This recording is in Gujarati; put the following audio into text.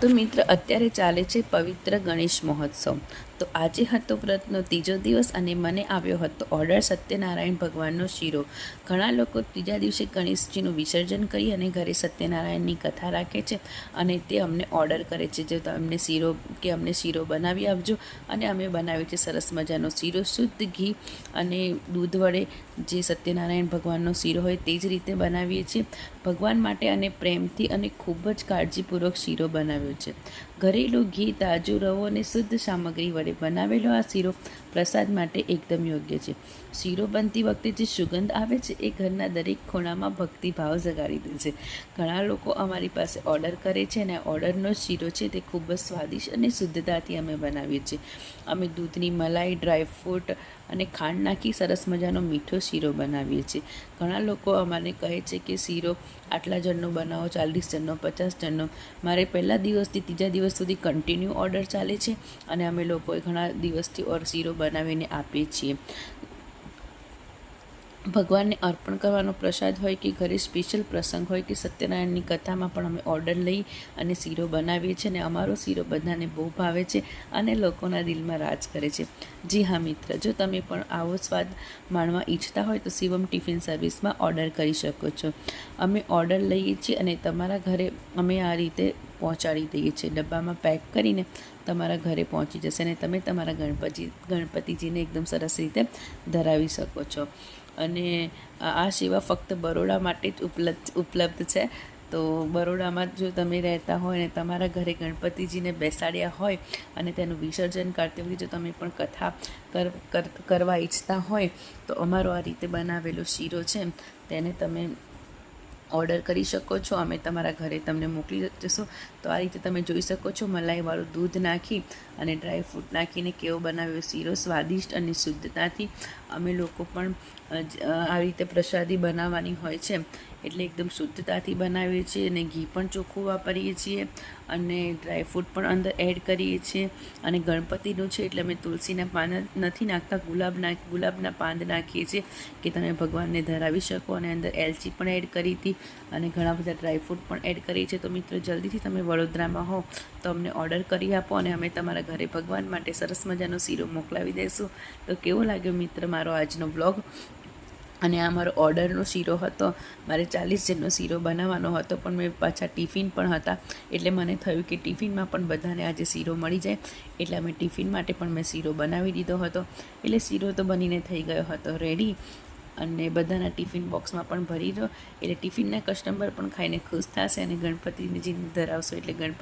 તો મિત્ર અત્યારે ચાલે છે પવિત્ર ગણેશ મહોત્સવ. તો આજે હતો વ્રતનો ત્રીજો દિવસ અને મને આવ્યો હતો ઓર્ડર સત્યનારાયણ ભગવાનનો શીરો. ઘણા લોકો ત્રીજા દિવસે ગણેશજીનું વિસર્જન કરી અને ઘરે સત્યનારાયણની કથા રાખે છે અને તે અમને ઓર્ડર કરે છે જે અમને શીરો બનાવી આપજો. અને અમે બનાવ્યો છે સરસ મજાનો શીરો, શુદ્ધ ઘી અને દૂધ વડે જે સત્યનારાયણ ભગવાનનો શીરો હોય તે જ રીતે બનાવીએ છીએ ભગવાન માટે અને પ્રેમથી અને ખૂબ જ કાળજીપૂર્વક શીરો બનાવ્યો છે. ઘરેલું ઘી, તાજું રવો અને શુદ્ધ સામગ્રી વડે બનાવેલો આ શીરો પ્રસાદ માટે એકદમ યોગ્ય છે. શીરો બનતી વખતે જે સુગંધ આવે છે એ ઘરના દરેક ખૂણામાં ભક્તિભાવ જગાડી દે છે. ઘણા લોકો અમારી પાસે ઓર્ડર કરે છે અને ઓર્ડરનો શીરો છે તે ખૂબ જ સ્વાદિષ્ટ અને શુદ્ધતાથી અમે બનાવીએ છીએ. અમે દૂધની મલાઈ, ડ્રાયફ્રૂટ અને ખાંડ નાખી સરસ મજાનો મીઠો શીરો બનાવીએ છીએ. ઘણા લોકો અમારે કહે છે કે શીરો આટલા જણનો બનાવો, 40 જણનો, 50 જણનો. મારે પહેલા દિવસથી ત્રીજા દિવસ સુધી કન્ટિન્યુ ઓર્ડર ચાલે છે અને અમે લોકોએ ઘણા દિવસથી શીરો બનાવીને આપીએ છીએ. ભગવાનને અર્પણ કરવાનો પ્રસાદ હોય કે ઘરે સ્પેશિયલ પ્રસંગ હોય કે સત્યનારાયણની કથામાં પણ અમે ઓર્ડર લઈ અને શીરો બનાવીએ છીએ અને અમારો શીરો બધાને બહુ ભાવે છે અને લોકોના દિલમાં રાજ કરે છે. જી હા મિત્ર, જો તમે પણ આવો સ્વાદ માણવા ઈચ્છતા હોય તો શિવમ ટિફિન સર્વિસમાં ઓર્ડર કરી શકો છો. અમે ઓર્ડર લઈએ છીએ અને તમારા ઘરે અમે આ રીતે પહોંચાડી દઈએ છીએ. ડબ્બામાં પેક કરીને તમારા ઘરે પહોંચી જશે અને તમે તમારા ગણપતિજીને એકદમ સરસ રીતે ધરાવી શકો છો. અને આ સેવા ફક્ત બરોડા માટે જ ઉપલબ્ધ છે. તો બરોડામાં જો તમે રહેતા હોય ને તમારા ઘરે ગણપતિજીને બેસાડ્યા હોય અને તેનું વિસર્જન કરતી વખતે જો તમે પણ કથા કરવા ઈચ્છતા હોય તો અમારો આ રીતે બનાવેલો શીરો છે તેને તમે ઓર્ડર કરી શકો છો. અમે તમારા ઘરે તમને મોકલી જશો. તો આ રીતે તમે જોઈ શકો છો મલાઈવાળું દૂધ નાખી અને ડ્રાયફ્રૂટ નાખીને કેવો બનાવ્યો શીરો, સ્વાદિષ્ટ અને શુદ્ધતાથી. અમે લોકો પણ આવી રીતે પ્રસાદી બનાવવાની હોય છે એટલે એકદમ શુદ્ધતાથી બનાવીએ છીએ અને ઘી પણ ચોખ્ખું વાપરીએ છીએ અને ડ્રાયફ્રૂટ પણ અંદર એડ કરીએ છીએ. અને ગણપતિનું છે એટલે અમે તુલસીના પાન નથી નાખતા, ગુલાબના પાંદ નાખીએ છીએ કે તમે ભગવાનને ધરાવી શકો. અને અંદર એલચી પણ એડ કરી હતી અને ઘણા બધા ડ્રાયફ્રૂટ પણ એડ કરીએ છીએ. તો મિત્રો જલ્દીથી તમે વડોદરામાં હો તો અમને ઓર્ડર કરી આપો અને અમે તમારા ઘરે ભગવાન માટે સરસ મજાનો શીરો મોકલાવી દઈશું. તો કેવો લાગ્યો મિત્ર મારો આજનો બ્લોગ? અને આ મારો ઓર્ડરનો શીરો હતો. મારે 40 જણનો શીરો બનાવવાનો હતો પણ મેં પાછા ટિફિન પણ હતા એટલે મને થયું કે ટિફિનમાં પણ બધાને આજે શીરો મળી જાય એટલે અમે ટિફિન માટે પણ મેં શીરો બનાવી દીધો હતો. એટલે શીરો તો બનીને થઈ ગયો હતો રેડી અને બધાના ટિફિન બોક્સમાં પણ ભરી દો એટલે ટિફિનના કસ્ટમર પણ ખાઈને ખુશ થશે અને ગણપતિજીને ધરાવશો એટલે ગણપતિ